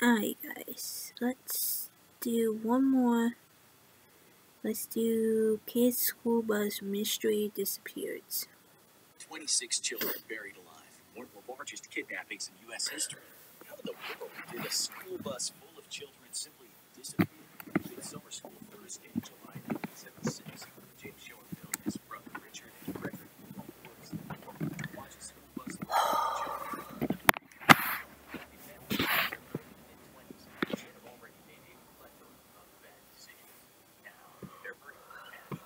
Alright guys, let's do one more. Let's do Kids School Bus Mystery Disappeared. 26 children buried alive. One of the largest kidnappings in U.S. history. How in the world did a school bus full of children simply disappear? Kids Summer School Thursday, July 1976. James Schoenfeld, his brother Richard, and Frederick Paul Brooks watch a school bus full of children. A family in their early mid-20s should have already made a plethora of bad decisions. Now, they're bringing cash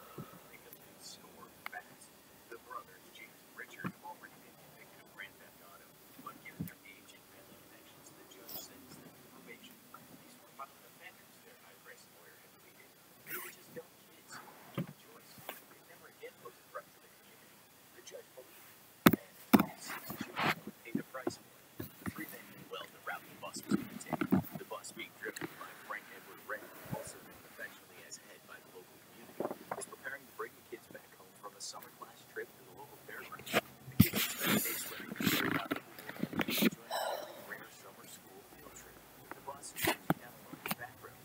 make them score fast. The brothers, James and Richard, have already been convicted of grand theft auto, but given their age and family connections, the judge sentenced them to probation. These were violent offenders, their high-priced lawyer had pleaded. They were just dumb kids who had no choice. They'd never again pose a threat to the community. The judge believed it, and 26 children paid the price for it. The three men knew well the route the bus was going to take. The bus being driven by Frank Edward Wren, also known affectionately as Ed by the local community, was preparing to bring the kids back home from a summer class trip to the local fairgrounds. The kids spent days swimming and learning about the world, enjoying every rare summer school field trip. The bus was cruising down a lonely back road.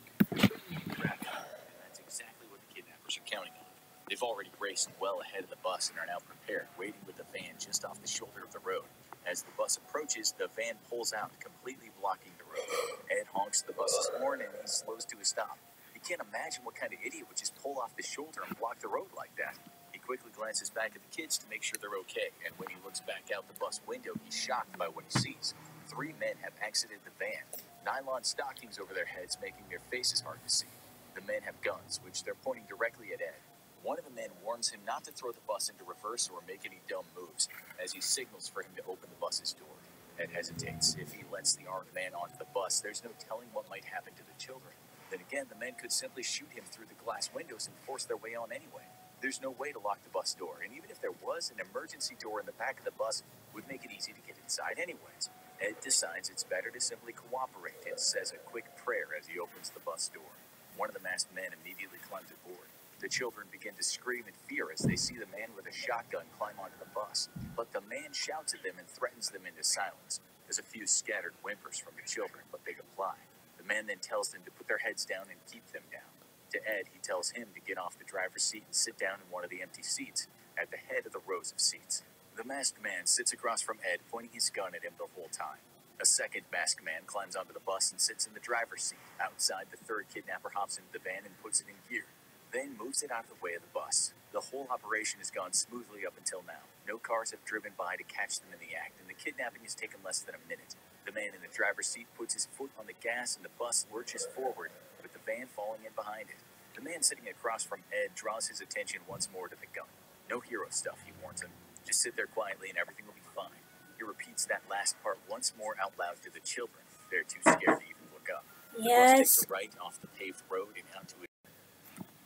Traffic, and that's exactly what the kidnappers are counting on. They've already raced well ahead of the bus and are now prepared, waiting with the van just off the shoulder of the road. As the bus approaches, the van pulls out, completely blocking the road. Ed honks the bus's horn and he slows to a stop. You can't imagine what kind of idiot would just pull off the shoulder and block the road like that. He quickly glances back at the kids to make sure they're okay, and when he looks back out the bus window, he's shocked by what he sees. Three men have exited the van, nylon stockings over their heads, making their faces hard to see. The men have guns, which they're pointing directly at Ed. One of the men warns him not to throw the bus into reverse or make any dumb moves, as he signals for him to open the bus's door. Ed hesitates. If he lets the armed man onto the bus, there's no telling what might happen to the children. Then again, the men could simply shoot him through the glass windows and force their way on anyway. There's no way to lock the bus door, and even if there was, an emergency door in the back of the bus would make it easy to get inside anyways. Ed decides it's better to simply cooperate and says a quick prayer as he opens the bus door. One of the masked men immediately climbs aboard. The children begin to scream in fear as they see the man with a shotgun climb onto the bus, but the man shouts at them and threatens them into silence. There's a few scattered whimpers from the children, but they comply. The man then tells them to put their heads down and keep them down. To Ed, he tells him to get off the driver's seat and sit down in one of the empty seats, at the head of the rows of seats. The masked man sits across from Ed, pointing his gun at him the whole time. A second masked man climbs onto the bus and sits in the driver's seat. Outside, the third kidnapper hops into the van and puts it in gear, then moves it out of the way of the bus. The whole operation has gone smoothly up until now. No cars have driven by to catch them in the act, and the kidnapping has taken less than a minute. The man in the driver's seat puts his foot on the gas and the bus lurches forward, with the van falling in behind it. The man sitting across from Ed draws his attention once more to the gun. No hero stuff, he warns him. Just sit there quietly and everything will be fine. He repeats that last part once more out loud to the children. They're too scared to even look up. The bus takes a right off the paved road and out to it.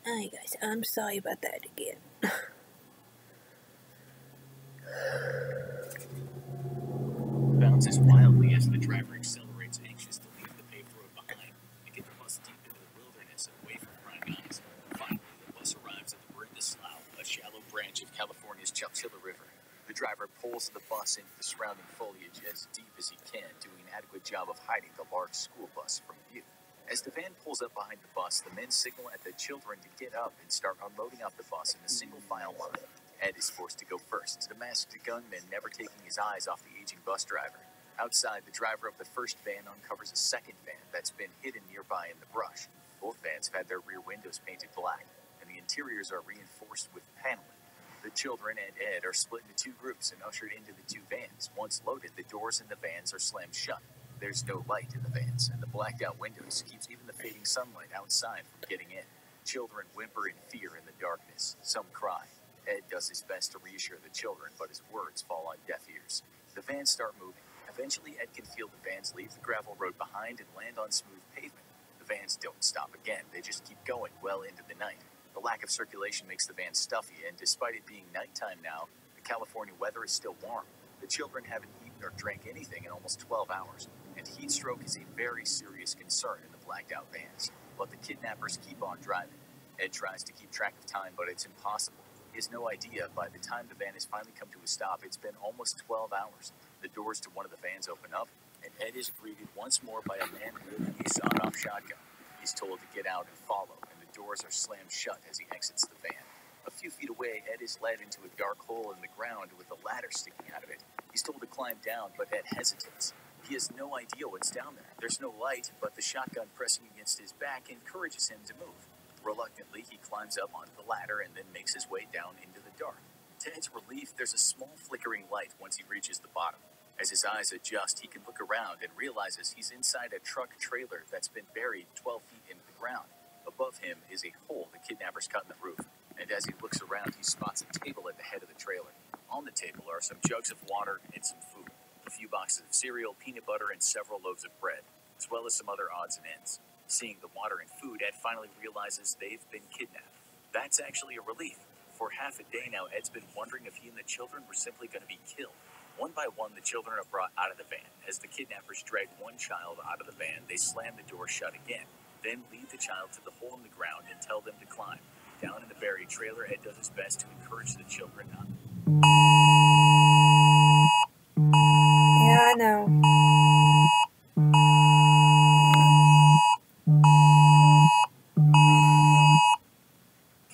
Alright guys, I'm sorry about that again. Bounces wildly as the driver accelerates, anxious to leave the paved road behind and get the bus deep into the wilderness and away from prying eyes. Finally, the bus arrives at the Burinda Slough, a shallow branch of California's Chowchilla River. The driver pulls the bus into the surrounding foliage as deep as he can, doing an adequate job of hiding the large school bus from view. As the van pulls up behind the bus, the men signal at the children to get up and start unloading off the bus in a single file line. Ed is forced to go first, the masked gunman never taking his eyes off the aging bus driver. Outside, the driver of the first van uncovers a second van that's been hidden nearby in the brush. Both vans have had their rear windows painted black, and the interiors are reinforced with paneling. The children and Ed are split into two groups and ushered into the two vans. Once loaded, the doors in the vans are slammed shut. There's no light in the vans, and the blacked-out windows keeps even the fading sunlight outside from getting in. Children whimper in fear in the darkness. Some cry. Ed does his best to reassure the children, but his words fall on deaf ears. The vans start moving. Eventually, Ed can feel the vans leave the gravel road behind and land on smooth pavement. The vans don't stop again. They just keep going well into the night. The lack of circulation makes the vans stuffy, and despite it being nighttime now, the California weather is still warm. The children haven't eaten or drank anything in almost 12 hours, and heat stroke is a very serious concern in the blacked-out vans. But the kidnappers keep on driving. Ed tries to keep track of time, but it's impossible. He has no idea. By the time the van has finally come to a stop, it's been almost 12 hours. The doors to one of the vans open up, and Ed is greeted once more by a man wielding a sawed-off shotgun. He's told to get out and follow, and the doors are slammed shut as he exits the van. A few feet away, Ed is led into a dark hole in the ground with a ladder sticking out of it. He's told to climb down, but Ed hesitates. He has no idea what's down there. There's no light, but the shotgun pressing against his back encourages him to move. Reluctantly, he climbs up onto the ladder and then makes his way down into the dark. To Ed's relief, there's a small flickering light once he reaches the bottom. As his eyes adjust, he can look around and realizes he's inside a truck trailer that's been buried 12 feet into the ground. Above him is a hole the kidnappers cut in the roof, and as he looks around, he spots a table at the head of the trailer. On the table are some jugs of water and some food, a few boxes of cereal, peanut butter, and several loaves of bread, as well as some other odds and ends. Seeing the water and food, Ed finally realizes they've been kidnapped. That's actually a relief. For half a day now, Ed's been wondering if he and the children were simply going to be killed. One by one, the children are brought out of the van. As the kidnappers drag one child out of the van, they slam the door shut again, then lead the child to the hole in the ground and tell them to climb. Down in the buried trailer, Ed does his best to encourage the children not. Yeah, I know.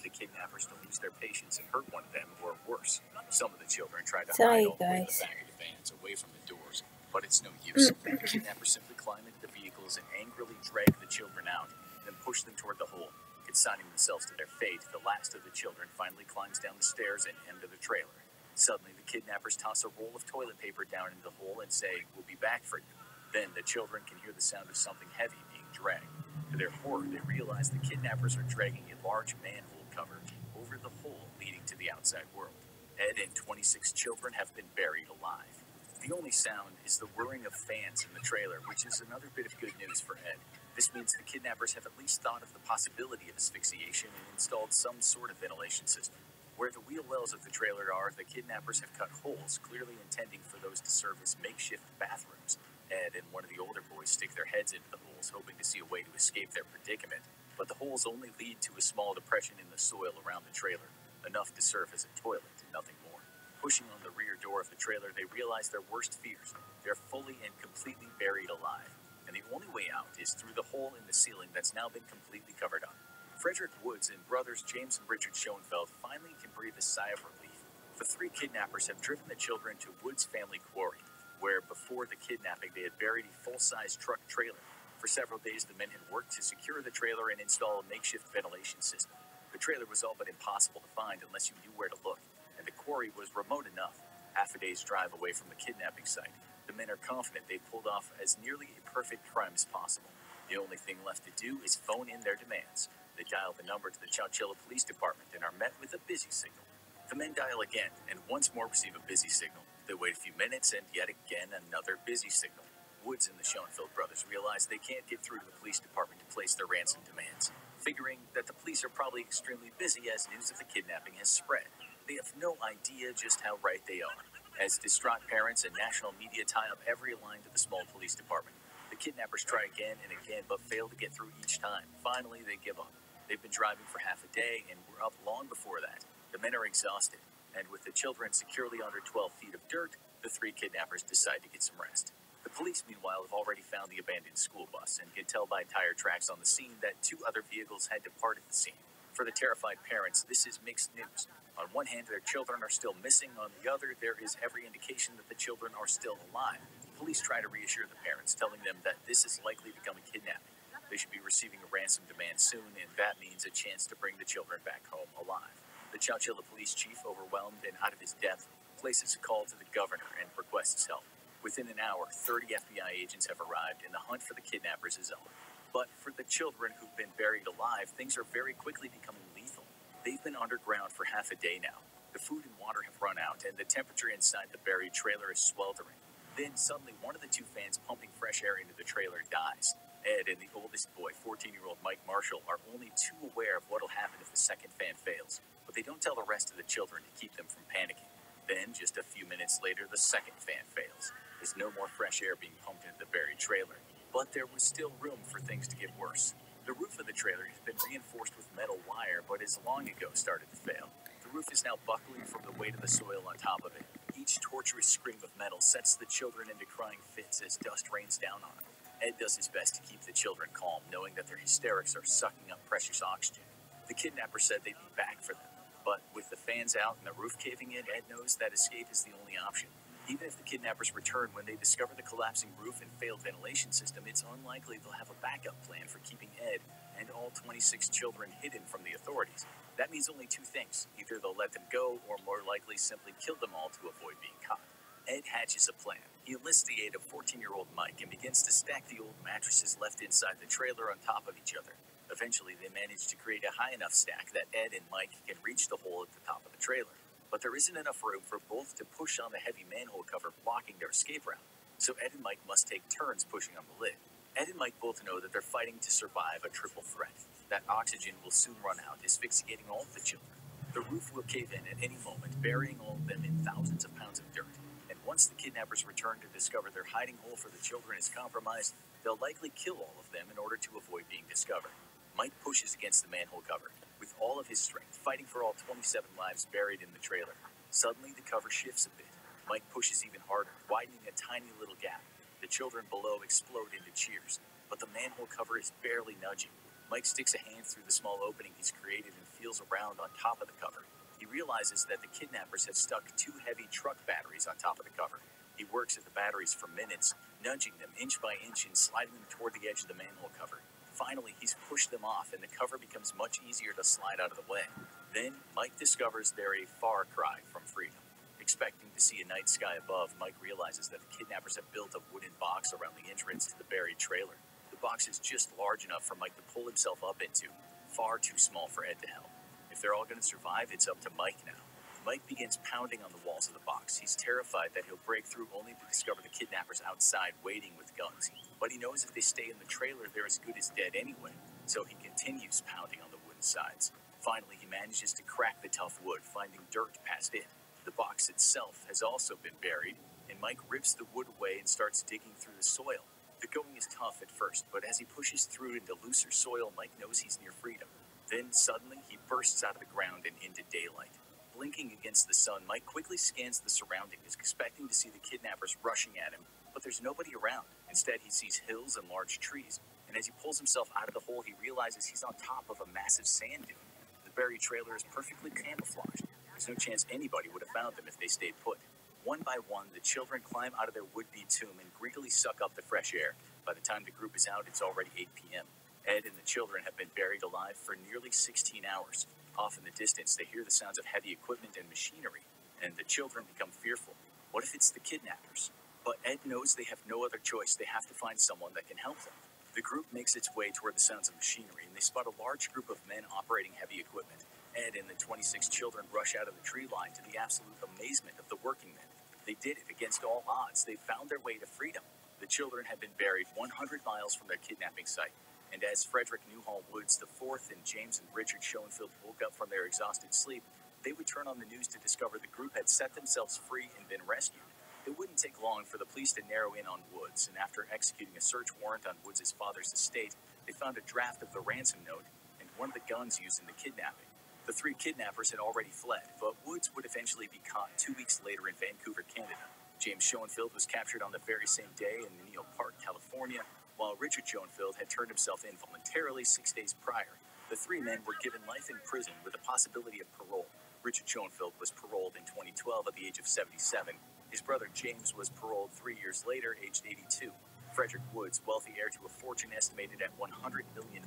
The kidnappers to lose their patience and hurt one of them, or worse. Some of the children try to Sorry, hide all the way in the guys. back of the vans, away from the doors, but it's no use. The kidnappers simply climb into the vehicles and angrily drag the children out, then push them toward the hole. Consigning themselves to their fate, the last of the children finally climbs down the stairs and into the trailer. Suddenly, the kidnappers toss a roll of toilet paper down into the hole and say, "We'll be back for you." Then the children can hear the sound of something heavy being dragged. To their horror, they realize the kidnappers are dragging a large manhole cover over the hole leading to the outside world. Ed and 26 children have been buried alive. The only sound is the whirring of fans in the trailer, which is another bit of good news for Ed. This means the kidnappers have at least thought of the possibility of asphyxiation and installed some sort of ventilation system. Where the wheel wells of the trailer are, the kidnappers have cut holes, clearly intending for those to serve as makeshift bathrooms. Ed and one of the older boys stick their heads into the holes, hoping to see a way to escape their predicament. But the holes only lead to a small depression in the soil around the trailer, enough to serve as a toilet and nothing more. Pushing on the rear door of the trailer, they realize their worst fears. They're fully and completely buried alive, and the only way out is through the hole in the ceiling that's now been completely covered up. Frederick Woods and brothers James and Richard Schoenfeld finally can breathe a sigh of relief. The three kidnappers have driven the children to Woods' family quarry, where before the kidnapping they had buried a full-size truck trailer. For several days, the men had worked to secure the trailer and install a makeshift ventilation system. The trailer was all but impossible to find unless you knew where to look, and the quarry was remote enough, half a day's drive away from the kidnapping site. The men are confident they pulled off as nearly a perfect crime as possible. The only thing left to do is phone in their demands. They dial the number to the Chowchilla Police Department and are met with a busy signal. The men dial again, and once more receive a busy signal. They wait a few minutes, and yet again another busy signal. Woods and the Schoenfeld brothers realize they can't get through to the police department to place their ransom demands, figuring that the police are probably extremely busy as news of the kidnapping has spread. They have no idea just how right they are. As distraught parents and national media tie up every line to the small police department, the kidnappers try again and again, but fail to get through each time. Finally, they give up. They've been driving for half a day and were up long before that. The men are exhausted, and with the children securely under 12 feet of dirt, the three kidnappers decide to get some rest. The police, meanwhile, have already found the abandoned school bus and can tell by tire tracks on the scene that two other vehicles had departed the scene. For the terrified parents, this is mixed news. On one hand, their children are still missing. On the other, there is every indication that the children are still alive. Police try to reassure the parents, telling them that this is likely to become a kidnapping. They should be receiving a ransom demand soon, and that means a chance to bring the children back home alive. The Chowchilla police chief, overwhelmed and out of his depth, places a call to the governor and requests help. Within an hour, 30 FBI agents have arrived, and the hunt for the kidnappers is on. But for the children who've been buried alive, things are very quickly becoming lethal. They've been underground for half a day now. The food and water have run out, and the temperature inside the buried trailer is sweltering. Then suddenly, one of the two fans pumping fresh air into the trailer dies. Ed and the oldest boy, 14-year-old Mike Marshall, are only too aware of what'll happen if the second fan fails, but they don't tell the rest of the children to keep them from panicking. Then, just a few minutes later, the second fan fails. There's no more fresh air being pumped into the buried trailer, but there was still room for things to get worse. The roof of the trailer has been reinforced with metal wire, but has long ago started to fail. The roof is now buckling from the weight of the soil on top of it. Each torturous scream of metal sets the children into crying fits as dust rains down on them. Ed does his best to keep the children calm, knowing that their hysterics are sucking up precious oxygen. The kidnapper said they'd be back for them, but with the fans out and the roof caving in, Ed knows that escape is the only option. Even if the kidnappers return when they discover the collapsing roof and failed ventilation system, it's unlikely they'll have a backup plan for keeping Ed and all 26 children hidden from the authorities. That means only two things. Either they'll let them go, or more likely simply kill them all to avoid being caught. Ed hatches a plan. He enlists the aid of 14-year-old Mike and begins to stack the old mattresses left inside the trailer on top of each other. Eventually, they manage to create a high enough stack that Ed and Mike can reach the hole at the top of the trailer. But there isn't enough room for both to push on the heavy manhole cover blocking their escape route. So Ed and Mike must take turns pushing on the lid. Ed and Mike both know that they're fighting to survive a triple threat. That oxygen will soon run out, asphyxiating all of the children. The roof will cave in at any moment, burying all of them in thousands of pounds of dirt. And once the kidnappers return to discover their hiding hole for the children is compromised, they'll likely kill all of them in order to avoid being discovered. Mike pushes against the manhole cover, with all of his strength, fighting for all 27 lives buried in the trailer. Suddenly, the cover shifts a bit. Mike pushes even harder, widening a tiny little gap. The children below explode into cheers, but the manhole cover is barely nudging. Mike sticks a hand through the small opening he's created and feels around on top of the cover. He realizes that the kidnappers have stuck 2 heavy truck batteries on top of the cover. He works at the batteries for minutes, nudging them inch by inch and sliding them toward the edge of the manhole cover. Finally, he's pushed them off and the cover becomes much easier to slide out of the way. Then, Mike discovers they're a far cry from freedom. Expecting to see a night sky above, Mike realizes that the kidnappers have built a wooden box around the entrance to the buried trailer. The box is just large enough for Mike to pull himself up into, far too small for Ed to help. If they're all going to survive, it's up to Mike now. Mike begins pounding on the walls of the box. He's terrified that he'll break through only to discover the kidnappers outside waiting with guns. But he knows if they stay in the trailer, they're as good as dead anyway. So he continues pounding on the wooden sides. Finally, he manages to crack the tough wood, finding dirt past it. The box itself has also been buried, and Mike rips the wood away and starts digging through the soil. The going is tough at first, but as he pushes through into looser soil, Mike knows he's near freedom. Then, suddenly, he bursts out of the ground and into daylight. Blinking against the sun, Mike quickly scans the surroundings, expecting to see the kidnappers rushing at him, but there's nobody around. Instead, he sees hills and large trees, and as he pulls himself out of the hole, he realizes he's on top of a massive sand dune. The buried trailer is perfectly camouflaged. There's no chance anybody would have found them if they stayed put. One by one, the children climb out of their would-be tomb and greedily suck up the fresh air. By the time the group is out, it's already 8 p.m. Ed and the children have been buried alive for nearly 16 hours. Off in the distance, they hear the sounds of heavy equipment and machinery, and the children become fearful. What if it's the kidnappers? But Ed knows they have no other choice. They have to find someone that can help them. The group makes its way toward the sounds of machinery, and they spot a large group of men operating heavy equipment. Ed and the 26 children rush out of the tree line to the absolute amazement of the working men. They did it against all odds. They found their way to freedom. The children had been buried 100 miles from their kidnapping site, and as Frederick Newhall Woods IV and James and Richard Schoenfeld woke up from their exhausted sleep, they would turn on the news to discover the group had set themselves free and been rescued. It wouldn't take long for the police to narrow in on Woods, and after executing a search warrant on Woods' father's estate, they found a draft of the ransom note and one of the guns used in the kidnapping. The 3 kidnappers had already fled, but Woods would eventually be caught 2 weeks later in Vancouver, Canada. James Schoenfeld was captured on the very same day in Menlo Park, California, while Richard Schoenfeld had turned himself in voluntarily 6 days prior. The 3 men were given life in prison with a possibility of parole. Richard Schoenfeld was paroled in 2012 at the age of 77. His brother James was paroled 3 years later, aged 82. Frederick Woods, wealthy heir to a fortune estimated at $100 million,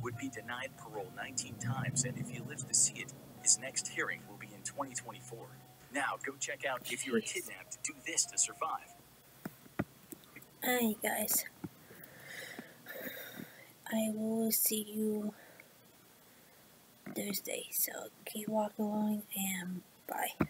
would be denied parole 19 times, and if he lives to see it, his next hearing will be in 2024. Now, go check out If You Were Kidnapped, Do This to Survive. Alright guys, I will see you Thursday, so keep walking along and bye.